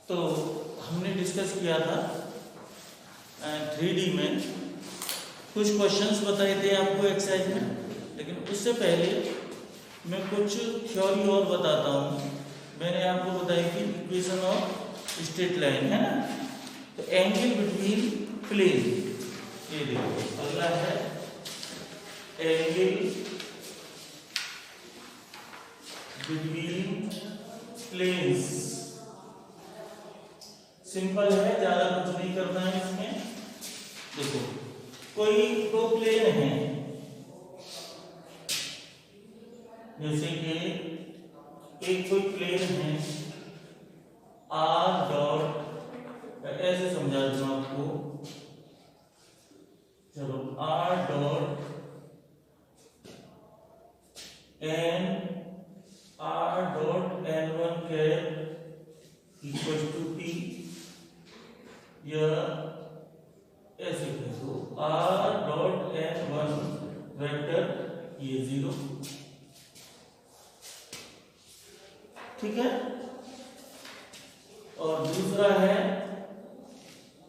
तो हमने डिस्कस किया था 3D में कुछ क्वेश्चंस बताए थे आपको एक्सरसाइज में, लेकिन उससे पहले मैं कुछ थ्योरी और बताता हूँ। मैंने आपको बताई थी इक्वेशन ऑफ स्ट्रेट लाइन, है ना। तो एंगल बिटवीन प्लेन, ये देखो अगला है एंगल बिटवीन प्लेन्स। सिंपल है, ज्यादा कुछ नहीं करना है इसमें। देखो कोई दो प्लेन है, जैसे कि एक कोई प्लेन है आर डॉट, ऐसे समझा दूं आपको। चलो R dot N R dot N one cap equal to T, या ऐसे कह दो R dot N one vector ये 0, ठीक है। और दूसरा है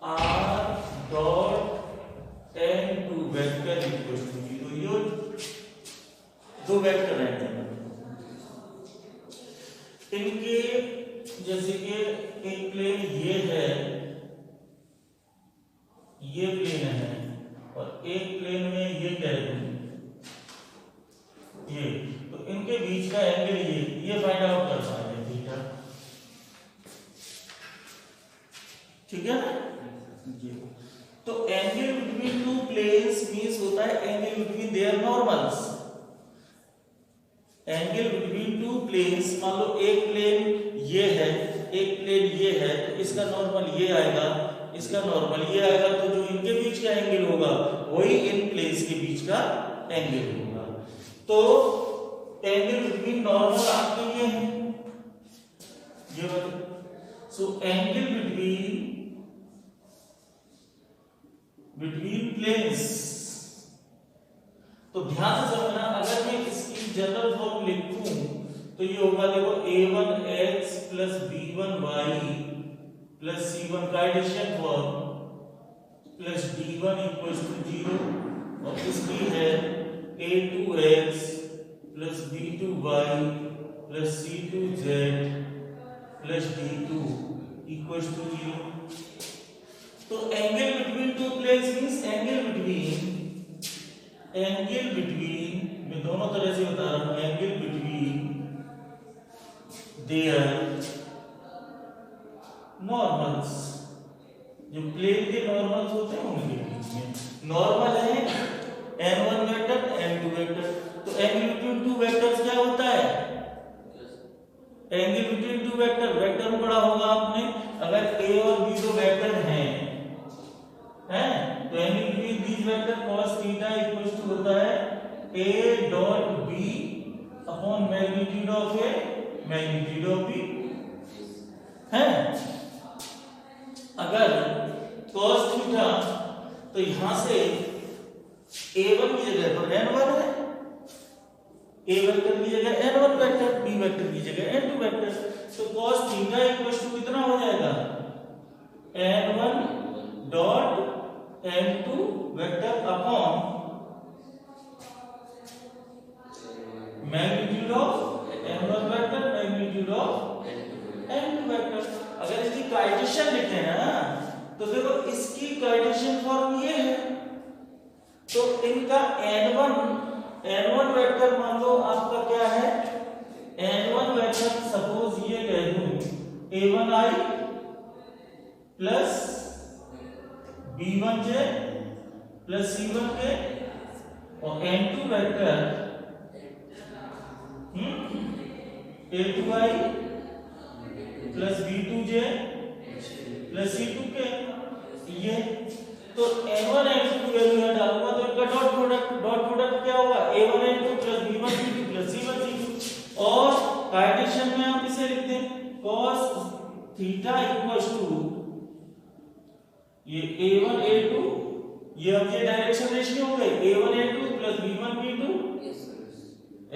R dot N two vector equal to 0, ये दो वेक्टर हैं। इनके जैसे कि एक प्लेन ये है, ये प्लेन है, और एक प्लेन में ये कह दूं ये, तो इनके बीच का एंगल ये फाइंड आउट करना है थीटा, ठीक है ना। तो angle between two planes means होता है angle between their normals. Angle between two planes, मान लो एक प्लेन ये है, एक प्लेन ये है, तो इसका नॉर्मल ये आएगा, इसका नॉर्मल ये आएगा, तो जो इनके बीच का एंगल होगा वही इन प्लेन्स के बीच का एंगल होगा। तो एंगल बिटवीन नॉर्मल आपके ये है, ये वाला। सो एंगल बिटवीन प्लेन्स, तो ध्यान से समझना, अगर मैं इसकी जनरल फॉर्म लिखूं तो ये होगा, देखो a1x plus b1y plus c1 Cartesian form plus d1 equals to 0, और इसकी है a2x plus b2y plus c2z plus d2 equals to 0। तो angle between two planes means angle between मैं दोनों तरह से बता रहा हूं, एंगल बिटवीन देयर नॉर्मल्स, जो प्लेन के नॉर्मल्स होते हैं उनके बीच में नॉर्मल है n1 वेक्टर n2 वेक्टर। तो एंगल बिटवीन टू वेक्टर्स क्या होता है, एंगल बिटवीन टू वेक्टर में पढ़ा होगा आपने, अगर a और b दो वेक्टर हैं तो angle between these vector cos theta equals to होता है a dot b upon magnitude of a magnitude of b, है। अगर cos थीटा, तो यहां से a1 की जगह पर n1 है, a वेक्टर की जगह n1 वेक्टर, b वेक्टर की जगह n2 वेक्टर, तो cos थीटा इक्वल्स टू कितना हो जाएगा, n1 dot n2 vector upon magnitude of n1 vector magnitude of n2 vector. अगर इसकी कार्टेशियन लिखे ना, तो देखो इसकी कार्टेशियन फॉर्म ये है, तो इनका n1 वेक्टर मान लो आपका क्या है, n1 वेक्टर सपोज ये कह दूं a1i plus b1j plus c1k, और n2 vector a2i plus b2j plus c2k, ये तो n1 n2 की वैल्यू है डालूंगा, तो इनका डॉट प्रोडक्ट क्या होगा, a1 n2 plus b1 b2 plus c1 c2, और कार्टेशियन में आप इसे लिखते हैं cos थीटा इक्वल्स टू ये a1 a2, ये अब ये डायरेक्शन रेशियो हो गई a1 a2 plus b1 b2,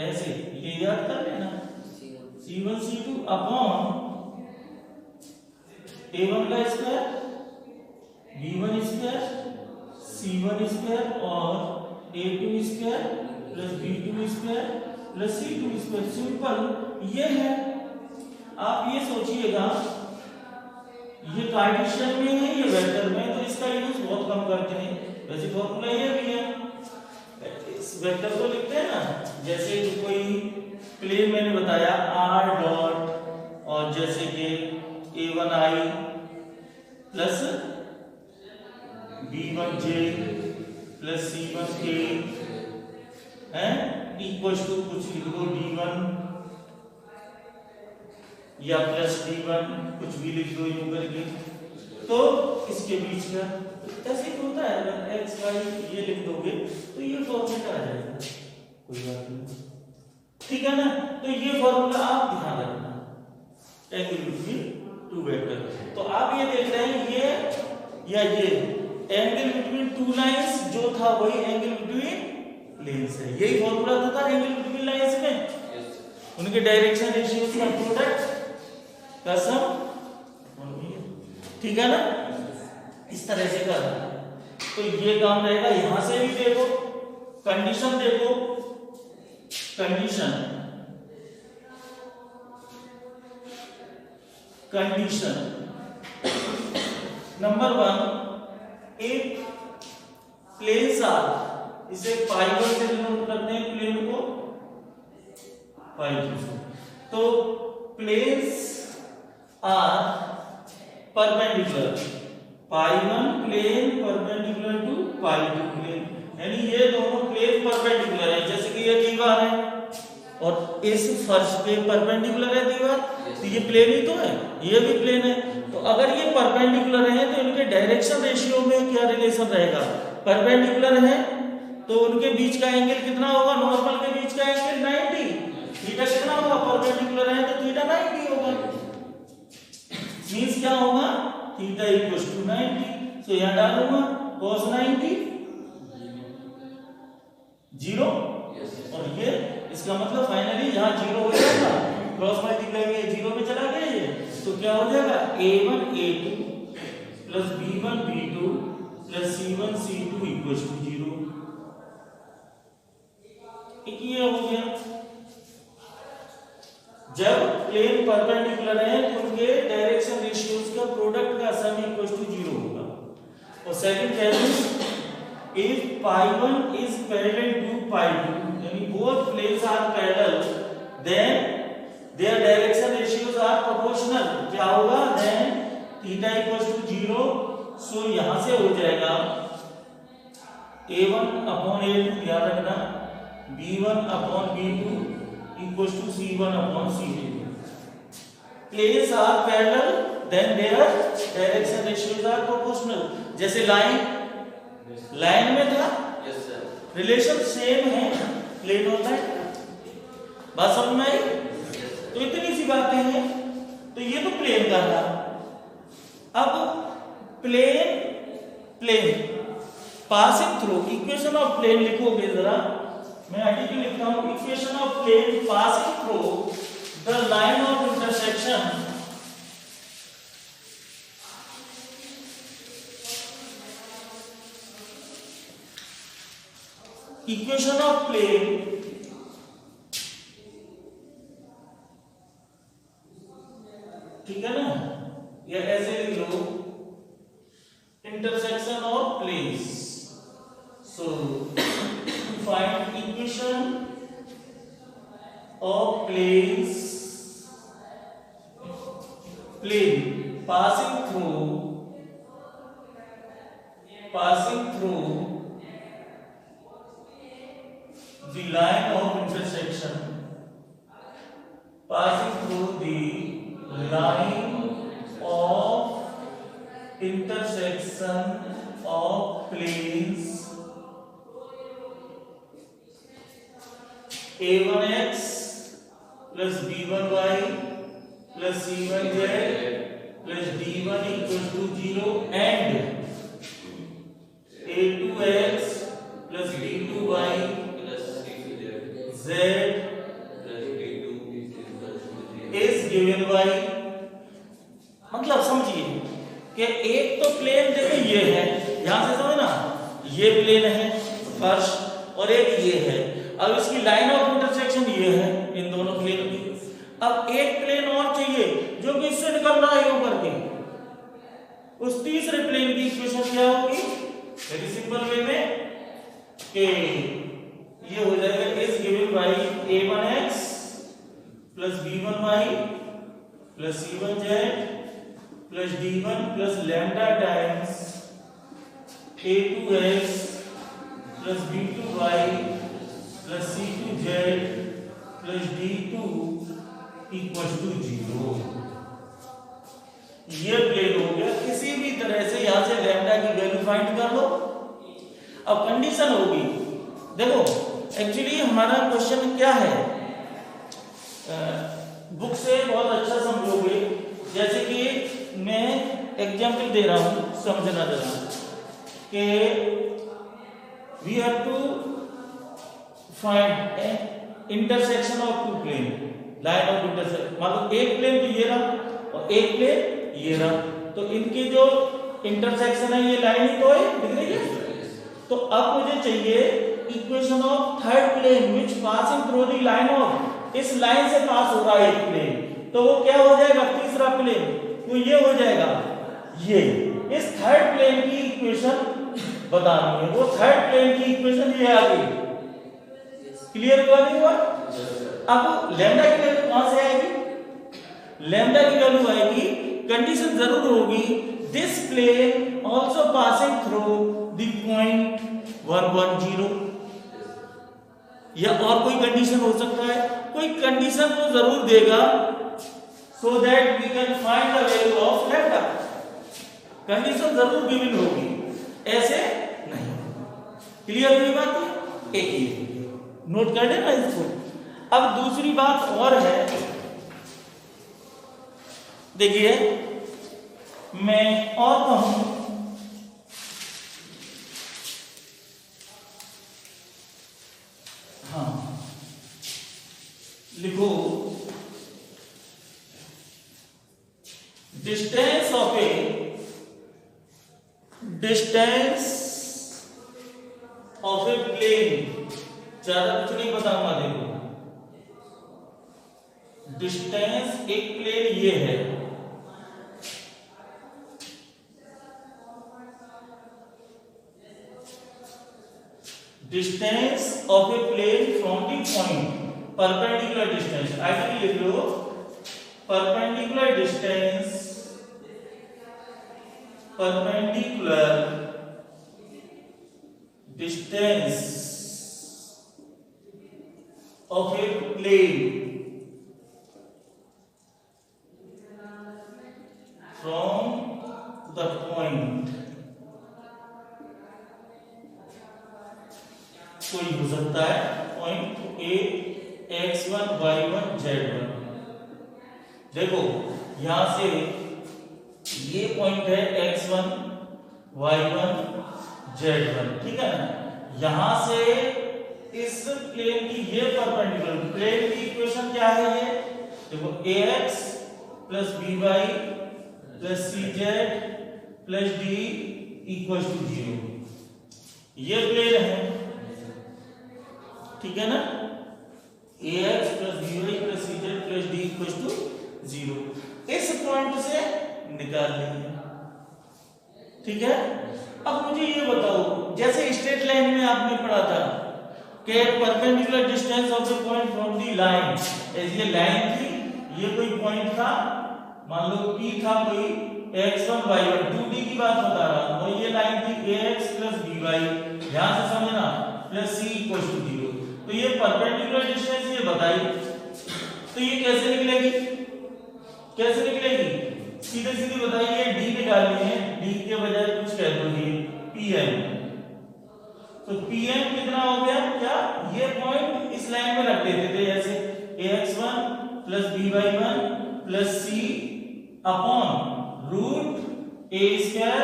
ऐसे ये याद कर लेना c1 c2 अपॉन a1 का square, b1 square, c1 square और a2 square plus b2 square plus c2 square. Simple ये है। आप ये सोचिएगा ये कार्टेशियन में है ये वेक्टर में, तो इसका यूज बहुत कम करते हैं। वैसे फॉर्मूला ये भी है, इस वेक्टर को लिखते हैं ना, जैसे कोई प्लेन मैंने बताया r डॉट और जैसे कि a1i plus b1j plus c1k है इक्वल टू कुछ लिख दो d1 या प्लस d1 कुछ भी लिख दो यूं करके, तो इसके बीच का ऐसे ही होता है। अगर x y ये लिख दोगे तो ये फॉर्मूला आ जाएगा, कोई बात नहीं, ठीक है ना। तो ये फॉर्मूला आप ध्यान रखना, एंगल बिटवीन टू वेक्टर। तो आप ये देख रहे हैं ये या ये एंगल बिटवीन टू लाइंस जो था वही एंगल बिटवीन प्लेन्स है। यही फॉर्मूला था एंगल बिटवीन लाइंस में, उनके डायरेक्शन रेशियोज का प्रोडक्ट का सम, ठीक है ना। इस तरह से कर, तो ये काम रहेगा। यहां से भी देखो कंडीशन, देखो कंडीशन नंबर 1, एक प्लेन आर, इसे पाई1 से डिनोट करते हैं प्लेन को, पाई2 से। तो प्लेन्स आर परपेंडिकुलर, पाई1 प्लेन परपेंडिकुलर टू पाई2 प्लेन, यानी ये दोनों प्लेन परपेंडिकुलर है। जैसे कि ये दीवार है और इस फर्श पे परपेंडिकुलर है दीवार, तो ये प्लेन ही तो है, ये भी प्लेन है। तो अगर ये परपेंडिकुलर है तो इनके डायरेक्शन रेशियो में क्या रिलेशन रहेगा, परपेंडिकुलर है तो उनके बीच का एंगल कितना होगा, नॉर्मल के बीच का एंगल 90, थीटा कितना होगा, परपेंडिकुलर है तो थीटा 90 होगा। मींस क्या होगा, थीटा इक्वल्स टू 90। सो यहां डालूंगा cos 90 0, और ये इसका मतलब फाइनली यहां 0 हो जाएगा, क्रॉस मल्टीप्लाई में 0 में चला गया ये, तो क्या हो जाएगा a1 a2 plus b1 b2 plus c1 c2 equals to 0। एक ये हो गया। जब प्लेन परपेंडिकुलर है तो उनके डायरेक्शन रेशियोज का प्रोडक्ट का सम इक्वल टू 0 होगा। और सेकंड कैसे, if pi one is parallel to pi two, यानी both planes are parallel, then their direction ratios are proportional. क्या होगा, then theta equal to 0। So यहां से हो जाएगा a1 अपॉन a2, याद रखना, b1 upon b2 equals to c1 upon c2. Planes are parallel, then their direction ratios are proportional. जैसे line में था, रिलेशन सेम है, प्लेन होता है, बात समझ में आई। तो इतनी सी बातें हैं। तो ये तो प्लेन का था। अब plane passing through, equation of plane लिखोगे जरा, मैं आर्टिकल लिखता हूं, equation of plane passing through the line of intersection equation of plane ठीक है ना, या ऐसे लिख लो, intersection of planes. So find equation of plane passing through the line of intersection, passing through the line of intersection of planes a1x plus b1y plus c1z plus d1 equals to 0 and a2x plus b2y plus c2z plus d2 is given by मतलब समझिए कि एक तो plane देखो ये है, यहां से समझना ये प्लेन है फर्स्ट और एक ये है। अब इसकी लाइन ऑफ इंटरसेक्शन ये है इन दोनों प्लेन की। अब एक प्लेन और चाहिए जो कि इससे निकल रहा है ऊपर के, उस तीसरे प्लेन की इक्वेशन क्या होगी वेरी सिंपल वे में कि ये हो जाएगा is given by a1x plus b1y plus c1z plus d1 plus lambda times a2x plus b2y plus c2z plus d2 equal to 0। ये प्लेन हो गया। किसी भी तरह से यहां से लैम्डा की वैल्यू फाइंड कर लो। अब कंडीशन होगी, देखो एक्चुअली हमारा क्वेश्चन क्या है, बुक से बहुत अच्छा समझोगे। जैसे कि मैं एग्जांपल दे रहा हूं, समझना जरा कि we have to find intersection of two plane, line of intersection. मतलब एक प्लेन तो ये रहा और एक प्लेन ये रहा, तो इनकी जो इंटरसेक्शन है ये लाइन ही तो है, दिख रही है। तो अब मुझे चाहिए equation of third plane which passing through the line of, इस लाइन से पास हो रहा है एक प्लेन, तो वो क्या हो जाएगा तीसरा प्लेन, वो ये हो जाएगा ये। इस थर्ड प्लेन की इक्वेशन बतानी है, वो थर्ड प्लेन की इक्वेशन ये आ गई। क्लियर हुआ नहीं हुआ? अब लैम्डा की वैल्यू कहां से आएगी? लैम्डा की वैल्यू आएगी, कंडीशन जरूर होगी this plane also passing through the point 110, या और कोई कंडीशन हो सकता है, कोई कंडीशन तो जरूर देगा so that we can find the value of lambda. Condition जरूर गिवन होगी, ऐसे नहीं। क्लियर हुई बात? एक ही नोट कर लेना इसको। अब दूसरी बात और है, देखिए मैं और कहूं, हाँ लिखो डिस्टेंस ऑफ ए प्लेन, ज्यादा कुछ नहीं बताऊंगा। देखो डिस्टेंस एक प्लेन ये है, distance of a plane from the point perpendicular distance, ऐसे लिख लो perpendicular distance, perpendicular distance of a plane from the point, कोई हो सकता है point A x1 y1 z1। देखो यहां से ये पॉइंट है x1 y1 z1, ठीक है ना। यहां से इस प्लेन की ये परपेंडिकुलर प्लेन की इक्वेशन क्या है, ये देखो ax plus by plus cz plus d equal to 0, ये प्लेन है, ठीक है ना। ax plus by plus cz plus d equal to 0, इस पॉइंट से निकाल लेंगे, ठीक है। अब मुझे ये बताओ, जैसे स्ट्रेट लाइन में आपने पढ़ा था कि perpendicular distance of the point from the line, ये लाइन थी, ये कोई पॉइंट था, मान लो P था कोई x1 y1 2D की बात बता रहा हूं, और ये लाइन थी ax प्लस by, ध्यान से समझना, प्लस c इक्वल टू 0। तो ये परपेंडिकुलर डिस्टेंस ये बताई, तो ये कैसे निकलेगी, कैसे निकलेगी? सीधे सीधे बताइए, d निकालनी है, d के बजाय कुछ कह दो ये pm, तो pm कितना हो गया, क्या ये पॉइंट इस लाइन में रख देते थे, जैसे ax1 plus by1 plus c upon root a square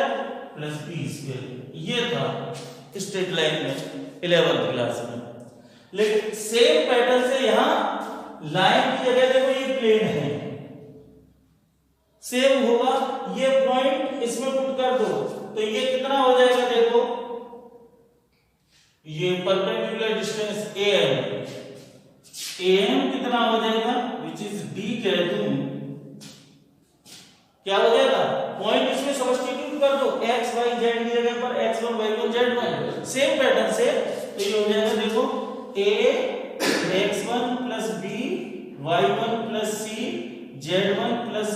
plus b square, ये था स्ट्रेट लाइन में 11th क्लास में। लेकिन सेम पैटर्न से यहां लाइन की जगह देखो ये प्लेन है, सेम होगा। ये पॉइंट इसमें पुट कर दो तो ये कितना हो जाएगा, देखो ये परपेंडिकुलर डिस्टेंस AM कितना हो जाएगा, विच इज D कह दूं, क्या हो जाएगा, पॉइंट इसमें सब्स्टिट्यूट कर दो, x y z की जगह पर x1 y1 z1, same pattern से, तो ये हो जाएगा देखो a x1 plus b y1 plus c z1 plus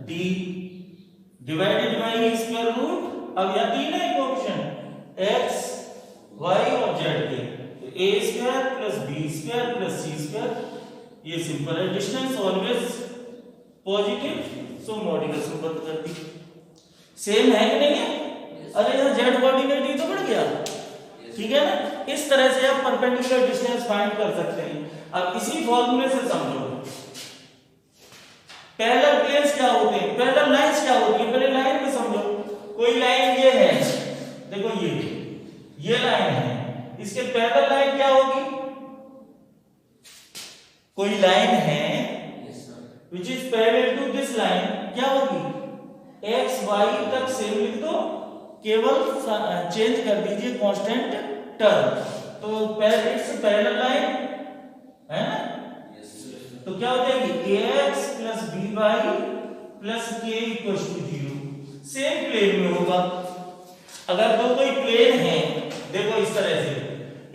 d divided by square root. अब यहाँ तीन है इक्वेशन x y और z के, तो a square plus b square plus c square, ये सिंपल है। Distance always positive, so modulus में बंद कर दी। सेम है कि नहीं है? अरे यहाँ z कोऑर्डिनेट ही तो बढ़ गया, ठीक है ना। इस तरह से आप परपेंडिकुलर डिस्टेंस फाइंड कर सकते हैं। अब इसी फॉर्मूले से समझो पैरेलल प्लेन्स क्या होते हैं, पैरेलल लाइंस क्या होती है। पहले लाइन में समझो, कोई लाइन ये है, देखो ये लाइन है, इसके पैरेलल लाइन क्या होगी, कोई लाइन है which is parallel to this line, क्या होगी, x y तक सेम लिख दो, केवल चेंज कर दीजिए कांस्टेंट टर्म, तो इट्स पैरेलल लाइन है ना। तो क्या हो जाएगी, ax plus by plus k equal to 0, same plane में होगा। अगर दो कोई प्लेन है, देखो इस तरह से,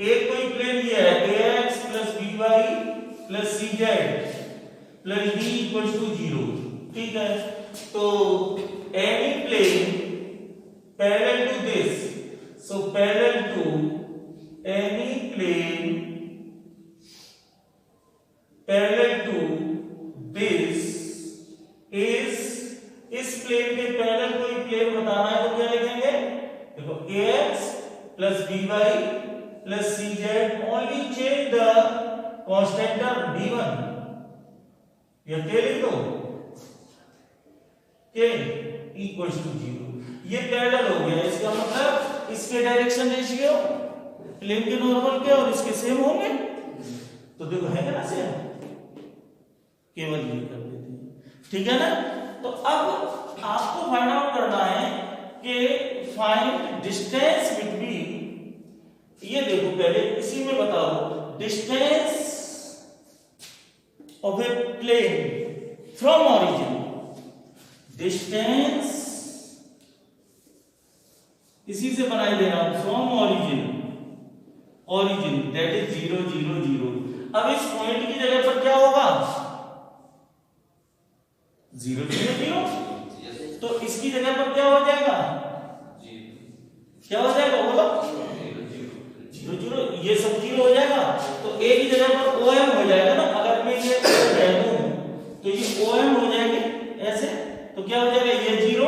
एक कोई प्लेन ये है ax plus by plus cz plus d equal to 0, ठीक है। तो any plane parallel to this, so parallel to any plane parallel to this is, इस प्लेन के पैरेलल कोई प्लेन बताना है तो क्या लिखेंगे, देखो ax plus by plus cz, only change the constant term d1, ये के लिख दो, के इक्वल टू 0, ये पैरेलल हो गया। इसका मतलब इसके डायरेक्शन रेशियो प्लेन के नॉर्मल के और इसके सेम होंगे, तो देखो है ना सेम, केवल ये कर देते हैं, ठीक है ना। तो अब आपको फाइंड आउट करना है कि फाइंड डिस्टेंस बिटवीन, ये देखो पहले इसी में बताओ, distance of a plane from origin, distance इसी से बनाई देना, from origin that is 0 0 0। अब इस पॉइंट की जगह पर क्या होगा, 0 0 0, तो इसकी जगह पर क्या हो जाएगा, क्या हो जाएगा, बोलो 0 0, ये सब 0 हो जाएगा, तो a की जगह पर OM हो जाएगा ना। अगर मैं ये कह दूं तो ये OM हो जाएंगे ऐसे, तो क्या हो जाएगा, ये 0,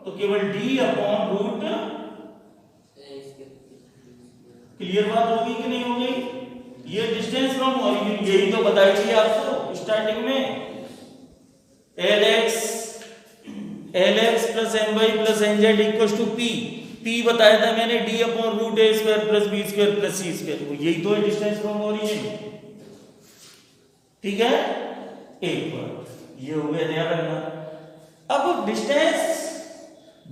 तो केवल d अपॉन रूट, क्लियर बात होगी कि नहीं हो गई। ये डिस्टेंस फ्रॉम ओरिजिन, यही तो बताई थी आपको स्टार्टिंग में, lx plus my plus nz equal to p बताया था मैंने, d upon root a square plus b square plus c square, यही तो है डिस्टेंस फ्रॉम ओरिजिन, ठीक है। एक बार ये हो गया, ध्यान रखना। अब डिस्टेंस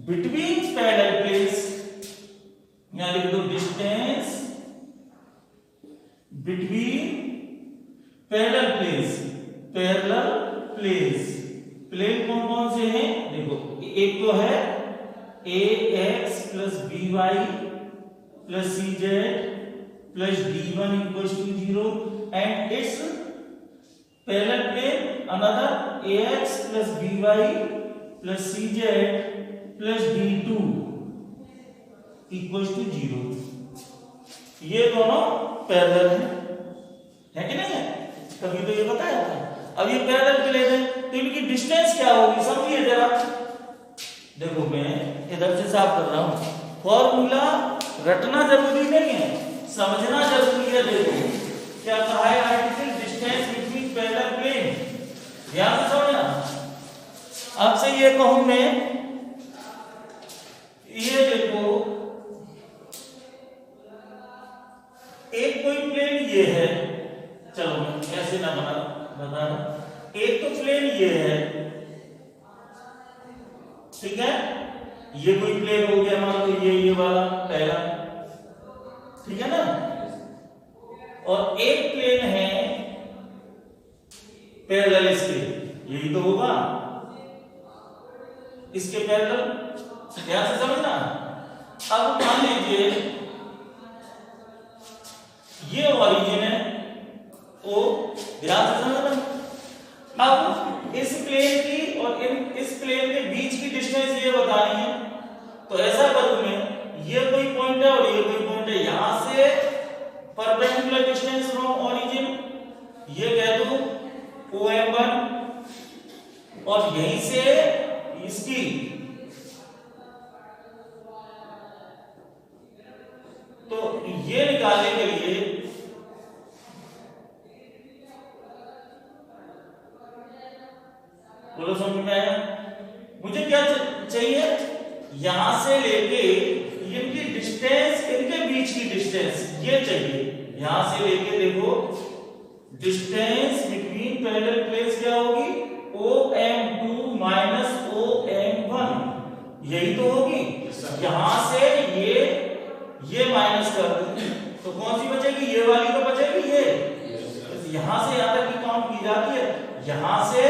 बिटवीन पैरेलल प्लेन्स, यहां लिख दो distance between parallel planes, parallel planes, plane कौन कौन से हैं, देखो एक तो है ax plus by plus cz plus d1 equal to 0 and it's parallel plane another ax plus by plus cz plus d2 equal to 0। ये दोनों पैरेलल है कि नहीं है, कभी तो ये बताया था। अब ये पैरेलल प्लेन है तो इनकी डिस्टेंस क्या होगी, समझिए जरा। देखो मैं इधर से साफ कर रहा हूं, फॉर्मूला रटना जरूरी नहीं है, समझना जरूरी है। देखो क्या कहा है, article distance between parallel plane, ध्यान से समझना। आपसे ये कहूं मैं, ये देखो एक कोई प्लेन ये है, चलो मैं ऐसे ना बता रहा, एक तो प्लेन ये है, ठीक है, ये कोई प्लेन हो गया, मान लो ये वाला पहला, ठीक है ना। और एक प्लेन है पैरेलल इसके, यही तो होगा इसके पैरेलल, ध्यान से समझना। अब मान लीजिए ये ओरिजिन है ओ, ध्यान से समझना। अब इस प्लेन की और इस प्लेन के बीच की डिस्टेंस ये बतानी है, तो ऐसा करूं मैं, ये कोई पॉइंट है और ये कोई पॉइंट है, यहां से परपेंडिकुलर डिस्टेंस फ्रॉम ओरिजिन ये कह दूं OM1, और यहीं से इसकी तो ये निकालने के लिए बोलो समझ में आया? मुझे क्या चाहिए, यहां से लेके इनकी डिस्टेंस, इनके बीच की डिस्टेंस ये चाहिए। यहां से लेके देखो डिस्टेंस बिटवीन पैरेलल प्लेन्स क्या होगी, OM2 माइनस OM1, यही तो होगी। यहां से ये माइनस कर दो तो कौन सी बचेगी, ये वाली तो बचेगी ये। यहां से यहां तक की काउंट की जाती है, यहां से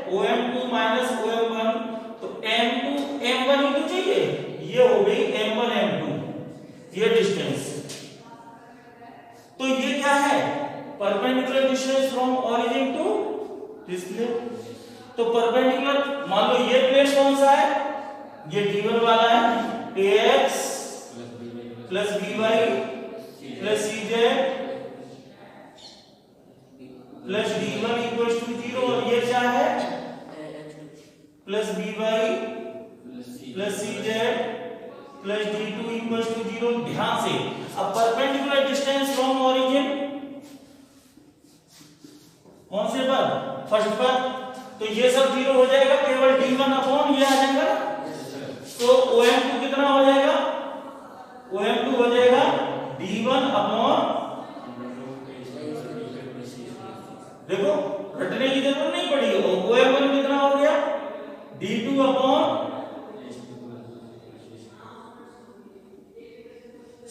OM2 माइनस OM1, तो M2 M1 ही तो चाहिए, ये हो गई M1 M2, ये डिस्टेंस। तो ये क्या है, perpendicular distance from origin to this plane. तो परपेंडिकुलर, मान लो ये प्लेन कौन सा है, ये D1 वाला है, AX plus BY plus CZ plus D1 equals to 0, और ये क्या है, plus BY plus CZ plus D2 equals to 0। ध्यान से, अब परपेंडिकुलर डिस्टेंस फ्रॉम ओरिजिन कौन से पर, फर्स्ट पर, तो ये सब 0 हो जाएगा, केवल D1 अपॉन ये आ जाएगा। तो OM2 कितना हो जाएगा, OM2 हो जाएगा D1 अपॉन, देखो रटने की जरूरत नहीं पड़ी, OM1 कितना हो गया, D2 upon,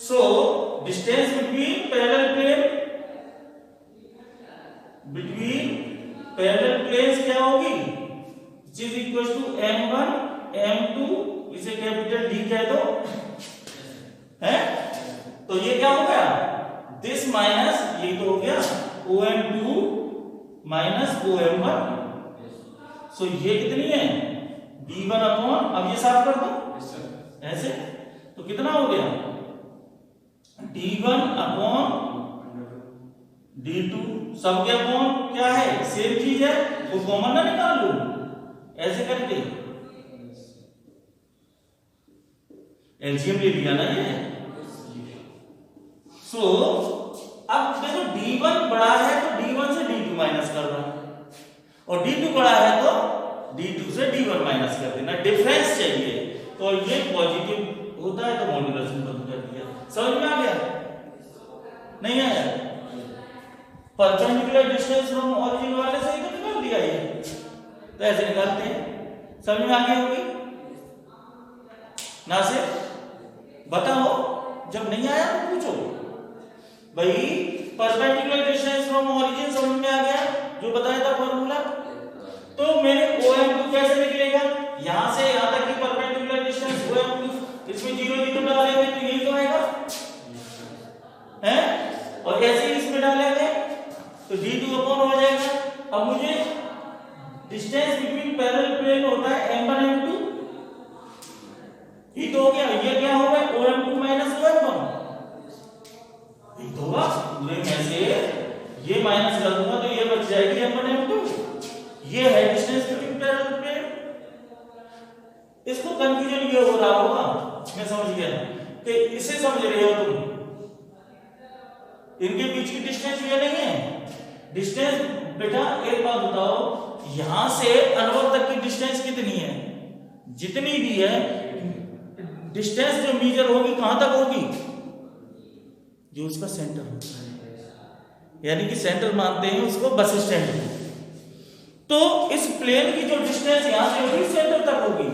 so distance between parallel planes क्या होगी, which is equal to M1 M2, इसे कैपिटल D कह दो, है। तो ये क्या हो गया, दिस माइनस ये तो हो गया OM2 माइनस OM1, सो ये कितनी है D1 अपॉन, अब ये साफ कर दो ऐसे, तो कितना हो गया D1 अपॉन D2, सब के अपॉन क्या है, सेम चीज है, वो कॉमन ना निकाल लो ऐसे करके, एलसीएम ले लिया ना ये। सो अब देखो D1 बड़ा है तो D1 से D2 माइनस कर रहा है, और D2 बड़ा है तो D2 से D1 माइनस कर देना, डिफरेंस चाहिए। तो ये पॉजिटिव होता है तो मॉड्यूलस बंद कर दिया, समझ में आ गया, नहीं आया? परपेंडिकुलर डिस्टेंस फ्रॉम ओरिजिन वाले से ही तो निकाल दिया ये, तो ऐसे निकालते हैं, समझ में आ गई होगी ना? से बताओ, जब नहीं आया तो पूछो भाई। परपेंडिकुलर डिस्टेंस फ्रॉम ओरिजिन समझ में आ गया, जो बताया था फॉर्मूला। तो मेरे OM2 कैसे निकलेगा, यहां से यहां तक की परपेंडिकुलर डिस्टेंस OM2, इसमें 0 0 डालेंगे तो यही तो आएगा, है, और ऐसे ही इसमें डालेंगे तो D2 अपॉन हो जाएगा। अब मुझे डिस्टेंस बिटवीन पैरेलल प्लेन होता है M1 M2, ये तो हो गया, ये क्या होगा OM2 माइनस OM1, ये तो होगा पूरे में से ये माइनस कर दूंगा तो ये बच जाएगी M1 M2, ये है डिस्टेंस बिटवीन पैरेलल प्लेन। इसको कंफ्यूजन ये हो रहा होगा, मैं समझ गया कि इसे समझ रहे हो तुम, इनके बीच की डिस्टेंस ये नहीं है डिस्टेंस। बेटा एक बात बताओ, यहां से अनवर तक की डिस्टेंस कितनी है, जितनी भी है डिस्टेंस जो मेजर होगी कहां तक होगी, जो उसका सेंटर होता है, यानी कि सेंटर मानते हैं उसको बस स्टैंड। तो इस प्लेन की जो डिस्टेंस यहां से होगी सेंटर तक होगी,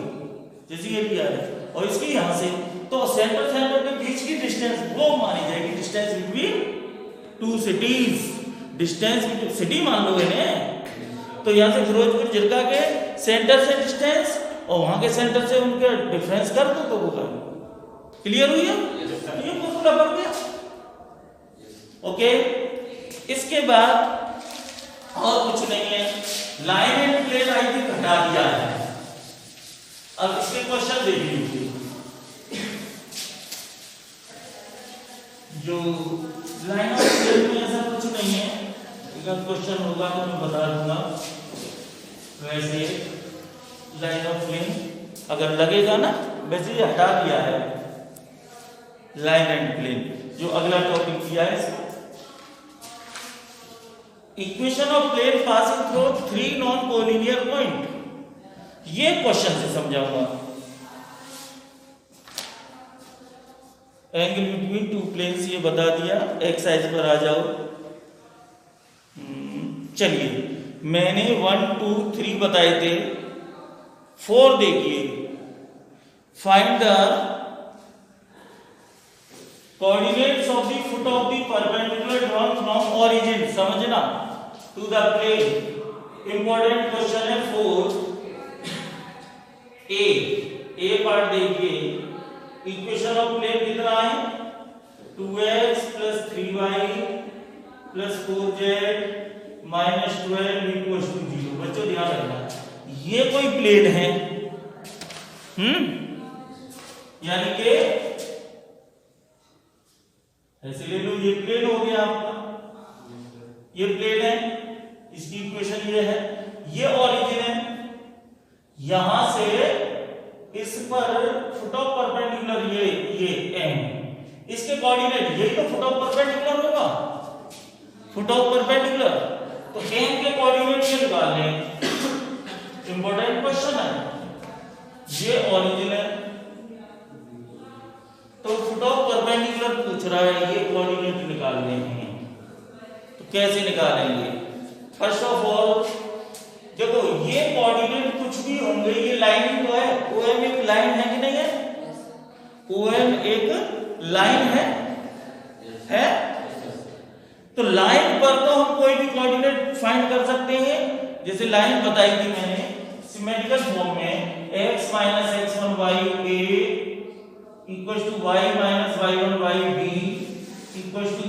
जैसे ये लिया है और इसकी यहां से, तो सेंटर के बीच की डिस्टेंस वो मानी जाएगी distance between two cities. Distance between city मान लो इन्हें, तो यहां से फिरोजपुर जिरका के सेंटर से डिस्टेंस और वहां के सेंटर से उनके डिफरेंस कर दो तो होगा। क्लियर हुई है? ये पूरा बन गया। ओके, इसके बाद और कुछ नहीं है, line and plane I think हटा दिया है। अब इसके क्वेश्चन देख लीजिए। जो लाइन ऑफ प्लेन में ऐसा कुछ नहीं है, अगर क्वेश्चन होगा तो मैं बता दूंगा। वैसे लाइन ऑफ प्लेन अगर लगेगा ना, वैसे ये हटा दिया है लाइन एंड प्लेन, जो अगला टॉपिक किया है इसको। Equation of plane passing through 3 non collinear point, ये क्वेश्चन से समझाऊंगा। एंगल बिटवीन टू प्लेन्स ये बता दिया। एक्सरसाइज पर आ जाओ। चलिए, मैंने 1 2 3 बताए थे, 4 देखिए। Find the coordinates of the foot of the perpendicular drawn from origin, समझना, to the plane. Important question है 4। ए पार्ट देखिए। इक्वेशन ऑफ प्लेन कितना है? 2x + 3y + 4z - 12 = 0। बच्चों ध्यान रखना, ये कोई प्लेन है, यानी कि ऐसे ले लो, ये प्लेन हो गया आपका, ये प्लेन है, इसकी इक्वेशन ये है, ये ओरिजिन है, यहां से इस पर फुट ऑफ परपेंडिकुलर ये m, इसके कोऑर्डिनेट यही तो फुट ऑफ परपेंडिकुलर होगा, फुट ऑफ परपेंडिकुलर, तो m के कोऑर्डिनेट ये निकालने हैं। इंपॉर्टेंट क्वेश्चन है, ये ओरिजिन है, तो फुट ऑफ परपेंडिकुलर पूछ रहा है, ये कोऑर्डिनेट निकालने हैं, तो कैसे निकालेंगे? फर्स्ट ऑफ ऑल देखो, ये कोऑर्डिनेट कुछ भी होंगे, ये लाइन तो है, OM एक लाइन है कि नहीं है? OM एक लाइन है? तो लाइन पर तो हम कोई भी कोऑर्डिनेट फाइंड कर सकते हैं। जैसे लाइन बताई थी मैंने सिमेट्रिकल फॉर्म में, x - x1y a = y - y1y b =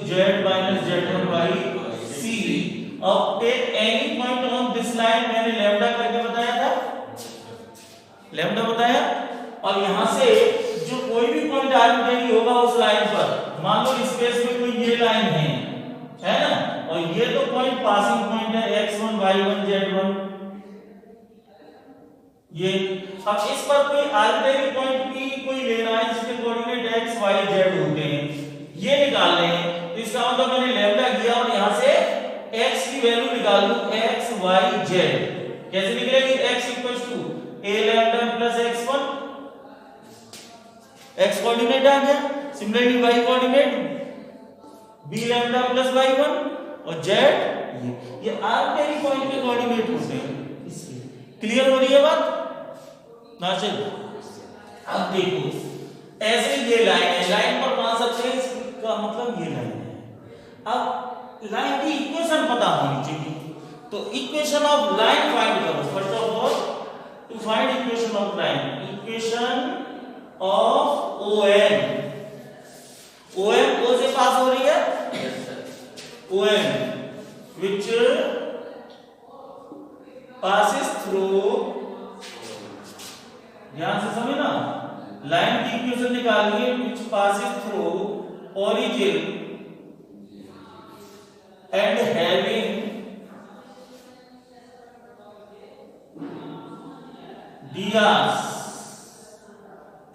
z - z1y c। अब take any point on this line, मैंने लैम्डा करके बताया था, लैम्डा बताया। और यहां से जो कोई भी पॉइंट आर्बिट्रेरी होगा उस लाइन पर, मान लो स्पेस में कोई ये लाइन है ना, और ये तो पॉइंट पासिंग पॉइंट है, x1 y1 z1, ये। अब इस पर कोई आर्बिट्रेरी पॉइंट भी कोई लेना है जिसके कोऑर्डिनेट x y z होते हैं, ये निकालने हैं। तो इसका मतलब मैंने लैम्डा किया और यहां से x की वैल्यू निकाल दूं, x y z कैसे निकलेगी? x = a lambda + x1, x coordinate आ गया, similarly y coordinate b lambda + y1 और z, ये आर्बिट्रेरी पॉइंट के कोऑर्डिनेट होते हैं, इसलिए। क्लियर हो रही है बात? नासिर, अब देखो, ऐसे ये लाइन है, लाइन पर मान सकते हैं, इसका मतलब ये लाइन है। अब लाइन की इक्वेशन पता होनी चाहिए, तो इक्वेशन ऑफ लाइन फाइंड करो। First of all to find equation of line, equation of OM, OM O से पास हो रही है, OM which passes through, ध्यान से समझना, लाइन की इक्वेशन निकालनी है, which passes through origin and having dias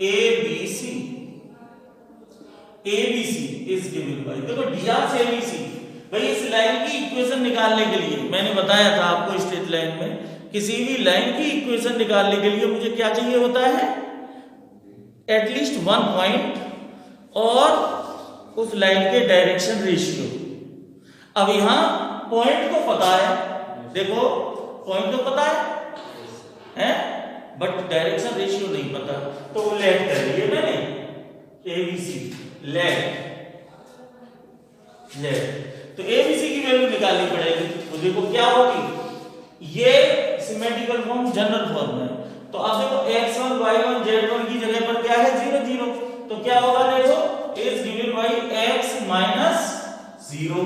ABC is given by, देखो dias ABC, भाई इस लाइन की इक्वेशन निकालने के लिए मैंने बताया था आपको, स्ट्रेट लाइन में किसी भी लाइन की इक्वेशन निकालने के लिए मुझे क्या चाहिए होता है? एटलीस्ट 1 पॉइंट और उस लाइन के डायरेक्शन रेशियो। अब यहां पॉइंट तो पता है, देखो पॉइंट तो पता है? बट डायरेक्शन रेशियो नहीं पता, तो वो लेट कर लिया मैंने ABC लेट। तो ABC की वैल्यू निकालनी पड़ेगी, तो देखो क्या होगी, ये सिमेट्रिकल फॉर्म जनरल फॉर्म है, तो अब देखो x1 y1 z1 की जगह पर क्या है 0 0, तो क्या होगा देखो is given by x minus 0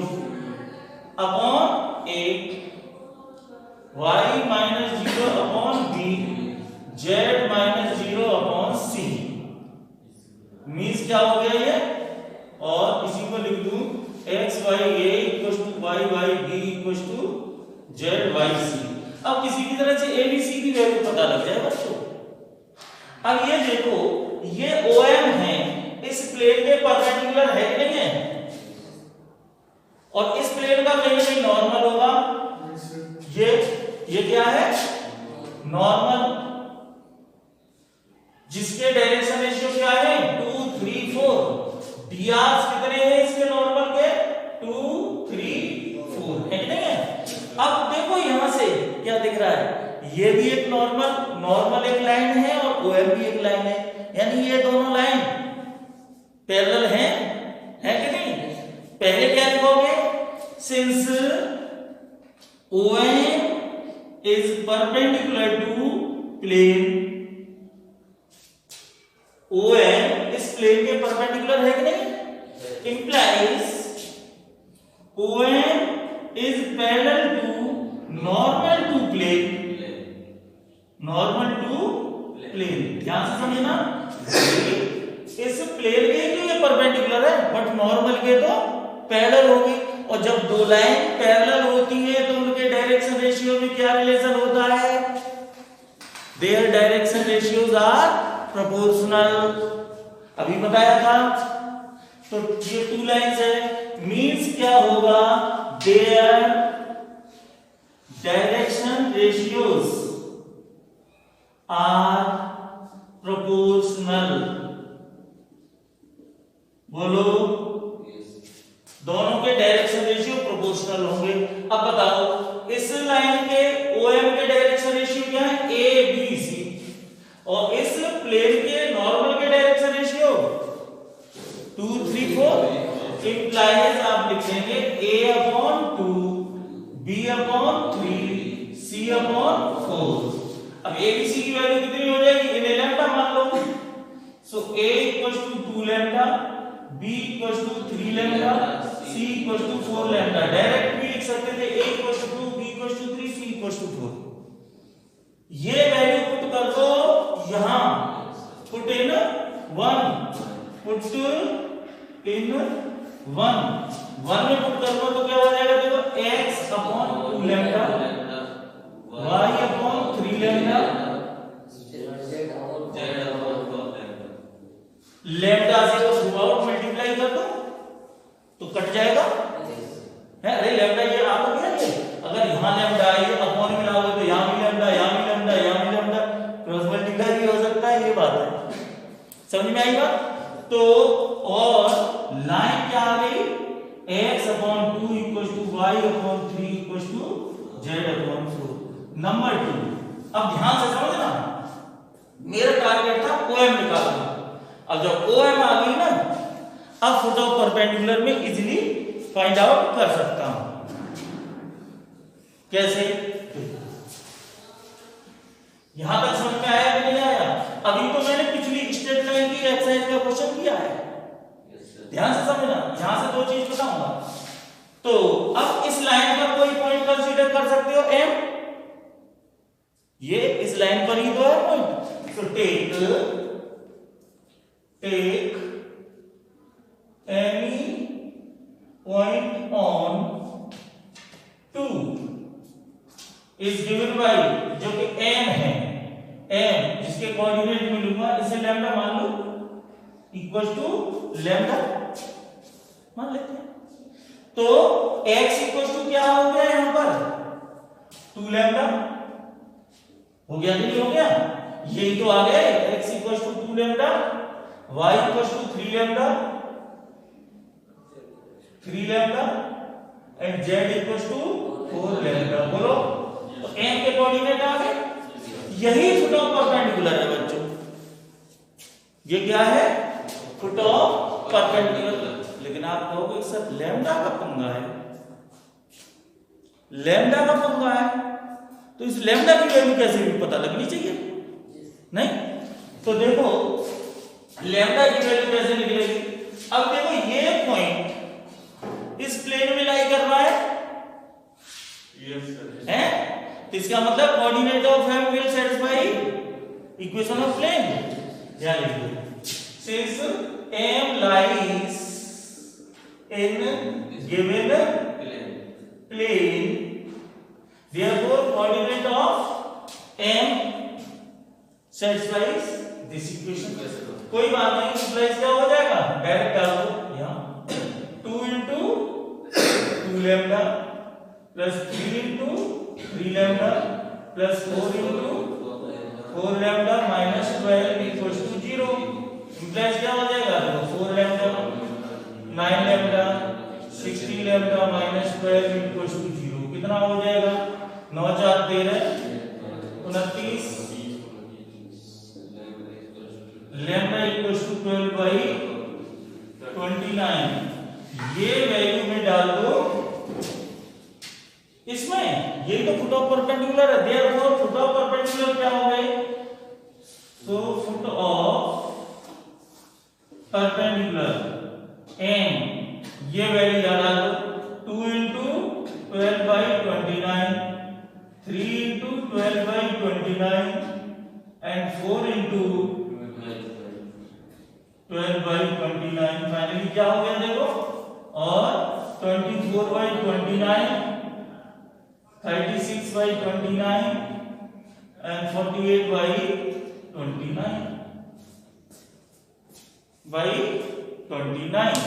upon a, y minus 0 upon b, z minus 0 upon c, means क्या हो गया ये, और इसी को लिख दूं x y a equals to y y b equals to z y c। अब किसी की तरह से ABC की वैल्यू पता लग जाए बच्चों। अब ये देखो ये OM है, इस प्लेन के परपेंडिकुलर है कि नहीं है, और इस प्लेन का कहीं कहीं नॉर्मल होगा, ये क्या है नॉर्मल, जिसके डायरेक्शन रेशियो क्या है 2 3 4, dr कितने हैं इसके नॉर्मल के 2 3 4 है कि नहीं है। अब देखो यहां से क्या दिख रहा है, ये भी एक नॉर्मल एक लाइन है और OM भी एक लाइन है, यानी ये दोनों लाइन पैरेलल हैं, है कि नहीं। पहले क्या लिखोगे, since OM is perpendicular to plane, OM इस प्लेन के परपेंडिकुलर है कि नहीं, implies OM is parallel to normal to plane, ध्यान से समझना, इस प्लेन के तो ये परपेंडिकुलर है बट नॉर्मल के तो पैरेलल होगी, और जब दो लाइन पैरेलल होती है तो उनके डायरेक्शन रेशियो में क्या रिलेशन होता है, their direction ratios are proportional, अभी बताया था। तो ये टू लाइंस है, मींस क्या होगा, their direction ratios are proportional, बोलो दोनों के डायरेक्शन रेशियो प्रोपोर्शनल होंगे। अब बताओ इस लाइन के OM के डायरेक्शन रेशियो क्या है ABC, और इस प्लेन के नॉर्मल के डायरेक्शन रेशियो 2 3 4, इंप्लाइज आप लिखेंगे A/2 B/3 C/4। अब ABC की वैल्यू कितनी हो जाएगी, इन्हें लैम्डा मान लो, सो A = 2 lambda, B = 3 lambda, C = 4 lambda, direct भी लिख सकते थे A = 2 B = 3 C = 4। ये वैल्यू पुट कर दो यहां, पुट इन 1 में पुट कर दो तो क्या हो जाएगा, देखो x/2 lambda, y/3 lambda, lambda से तो थ्रू आउट मल्टीप्लाई कर दो तो कट जाएगा है, अरे लैम्डा ये आपको क्या है, अगर यहां लैम्डा ये अपॉन में लाओगे तो यहां भी लैम्डा, यहां भी लैम्डा, यहां भी लैम्डा, क्रॉस मल्टीप्लाई भी हो सकता है, ये बात है, समझ में आई बात। तो और लाइन क्या आ गई, x/2 = y/3 = z/4। नंबर 2, अब ध्यान से समझना, मेरा टारगेट था OM निकालना, अब जब OM आ गई ना, अब फुट ऑफ परपेंडिकुलर में इजीली फाइंड आउट कर सकता हूं, कैसे, यहां तक समझ में आया कि नहीं आया। अभी तो मैंने पिछली स्ट्रेट लाइन की एक्सरसाइज का क्वेश्चन किया है, ध्यान से समझना, यहां से दो चीज बताऊंगा। तो अब इस लाइन का कोई पॉइंट कंसीडर कर सकते हो M, ये इस लाइन पर ही तो है पॉइंट, तो take any point on 2 is given by, जो कि M है, M जिसके कोऑर्डिनेट में लूंगा, इसे लैम्डा मान लो, इक्वल टू लैम्डा मान लेते हैं। तो x इक्वल टू क्या हो गया यहां पर 2 लैम्डा हो गया, नहीं हो गया, यही तो आ गया, x equal to 2 lambda, y equal to 3 lambda and z equal to 4 lambda, बोलो तो m के कोऑर्डिनेट आ गए, यही फुट ऑफ परपेंडिकुलर है बच्चों। ये क्या है? Foot of perpendicular. लेकिन आप कहोगे सर लैम्डा का पंगा है, लैम्डा का पंगा है, तो इस लैम्डा की वैल्यू कैसे भी पता लगनी चाहिए, नहीं? तो देखो लैम्डा की वैल्यू कैसे निकलेगी? अब देखो ये पॉइंट इस प्लेन में लाई कर रहा है, है? तो इसका मतलब coordinate of m will satisfy equation of plane. ध्यान रखिए, since m lies in given plane, therefore coordinate of m satisfies this equation। कोई बात नहीं, रिप्लेस क्या हो जाएगा? डायरेक्ट डाल दो यहाँ 2 into 2 lambda plus 3 into 3 lambda plus 4 into 4 lambda minus 12 equals to 0। Implies क्या हो जाएगा? देखो 4 lambda 9 lambda 16 lambda minus 12 equals to 0 कितना हो जाएगा? 9 4 13 29 lambda equals to 12 by 29। ये वैल्यू में डाल दो इसमें, ये तो फुट ऑफ परपेंडिकुलर है, देयरफॉर फुट ऑफ परपेंडिकुलर क्या हो गए? तो फुट ऑफ परपेंडिकुलर m ये वैल्यू डाल दो 2 into 12 by 29, 3 into 12 by 29 and 4 into 12 by 29। Finally क्या हो गया देखो, और 24 by 29, 36 by 29 and 48 by 29 by 29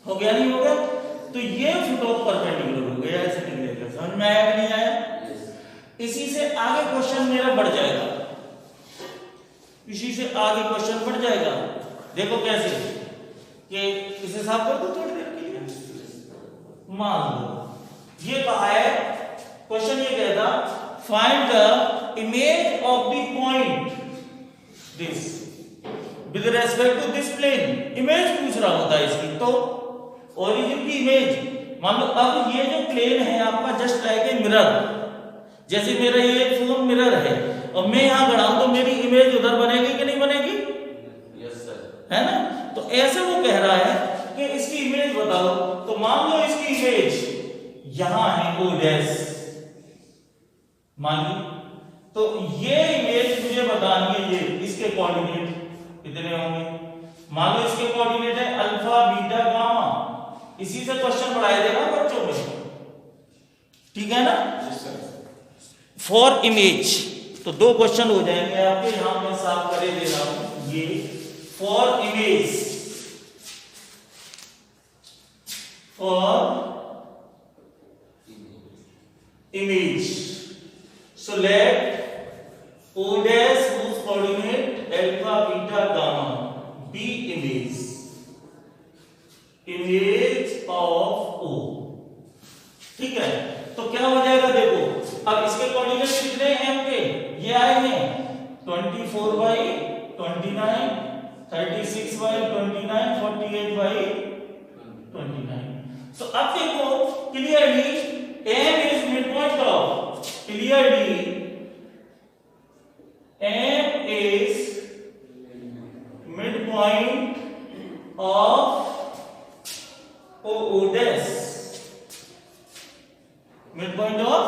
हो गया, नहीं हो गया? तो ये फुट ऑफ परपेंडिकुलर हो गया। ऐसे निकलेगा, समझ में आया कि नहीं आया? इसी से आगे क्वेश्चन मेरा बढ़ जाएगा, इसी से आगे क्वेश्चन बढ़ जाएगा। देखो कैसे, कि इसे साफ कर दो थोड़ी देर के लिए। मान लो ये कहा है, क्वेश्चन ये कहता find the image of the point this with respect to this plane. Image पूछ रहा होता है इसकी, तो ओरिजिन की इमेज मान लो। अब ये जो प्लेन है आपका जस्ट लाइक ए मिरर, जैसे मेरा ये फोन मिरर है और मैं यहां खड़ा हूं तो मेरी इमेज उधर बनेगी कि नहीं बनेगी? यस सर, है ना? तो ऐसे वो कह रहा है कि इसकी इमेज बताओ। तो मान लो इसकी इमेज यहां है o डैश, मान ली। तो ये इमेज मुझे बतानी है, ये इसके कोऑर्डिनेट कितने होंगे? मान लो इसके कोऑर्डिनेट है अल्फा बीटा गामा। इसी से क्वेश्चन बढ़ाया देगा बच्चों में, ठीक है ना? फॉर इमेज तो दो क्वेश्चन हो जाएंगे आपके, यहां मैं साफ करे दे रहा हूं। ये for image, for image, so let o dash whose coordinate alpha beta gamma be image, image of o। ठीक है, तो क्या हो जाएगा देखो, अब इसके कोऑर्डिनेट कितने हैं m के? ये आए हैं 24 by 29, 36 by 29, 48 by 29। so अब देखो clearly m is midpoint of, clearly m is midpoint of o dash, midpoint of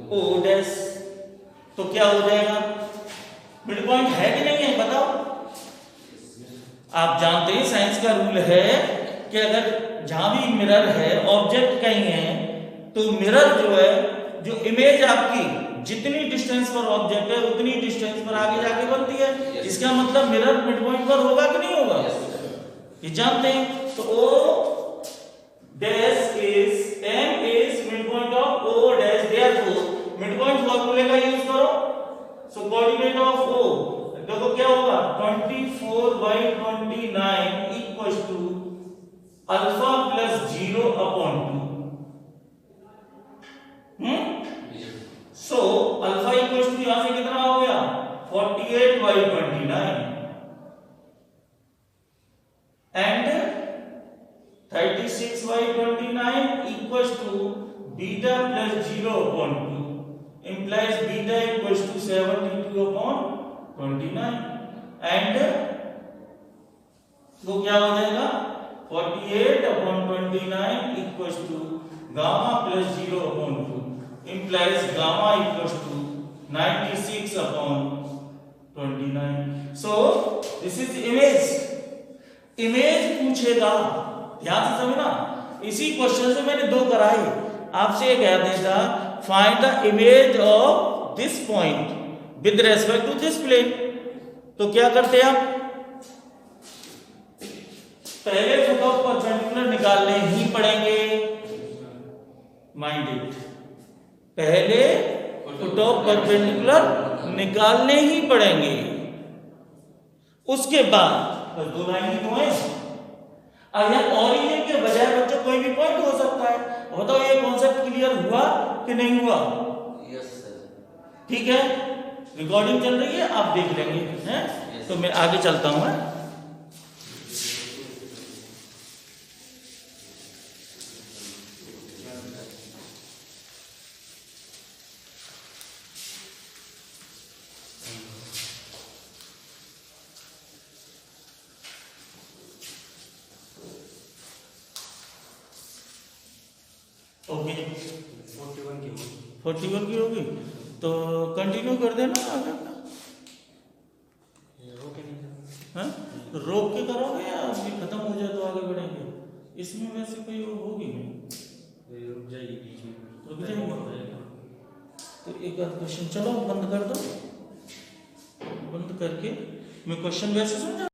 o dash। तो क्या हो जाएगा? मिडपॉइंट है कि नहीं है बताओ? आप जानते हैं साइंस का रूल है कि अगर जहां भी मिरर है, ऑब्जेक्ट कहीं है, तो मिरर जो है, जो इमेज आपकी जितनी डिस्टेंस पर ऑब्जेक्ट है उतनी डिस्टेंस पर आगे जाके बनती है। इसका मतलब मिरर मिड पॉइंट पर होगा कि नहीं होगा? ये जानते हैं। तो O dash is M is mid point of O dash, therefore mid point फॉर्मूले का यूज करो। सो कोऑर्डिनेट ऑफ O देखो क्या होगा, 24 by 29 equals to alpha plus 0 upon 2। So alpha equals 48/29 and 36/29 equals to beta plus 0/2 implies beta equals to 72/29 and तो क्या हो जाएगा 48/29 equals to gamma plus 0/2 implies gamma equals to 96/29. So this is image पूछेगा, ध्यान से समझना। इसी question से मैंने दो कराए। आपसे ये कह देगा find the image of this point with respect to this plane. तो क्या करते हैं आप, पहले फुट ऑफ परपेंडिकुलर निकालने ही पड़ेंगे। माइंड इट, पहले फुट ऑफ परपेंडिकुलर निकालने ही पड़ेंगे। उसके बाद बस दो लाइन ही तो है। अब यहाँ ओरिजिन के बजाय बच्चों कोई भी पॉइंट हो सकता है। बताओ ये कॉन्सेप्ट क्लियर हुआ कि नहीं हुआ? Yes sir. ठीक है, रिकॉर्डिंग चल रही है, आप देख लेंगे हैं। तो मैं आगे चलता हूं। ओके 41 की होगी तो कंटिन्यू कर देना आगे का। हाँ, रोक के करोगे या अभी खत्म हो जाए तो आगे बढ़ेंगे? इसमें वैसे कोई होगी नहीं, रुक जाएगी बीच में, रुक जाएगी। तो एक आध क्वेश्चन चलो बंद कर दो, बंद करके मैं क्वेश्चन वैसे समझा।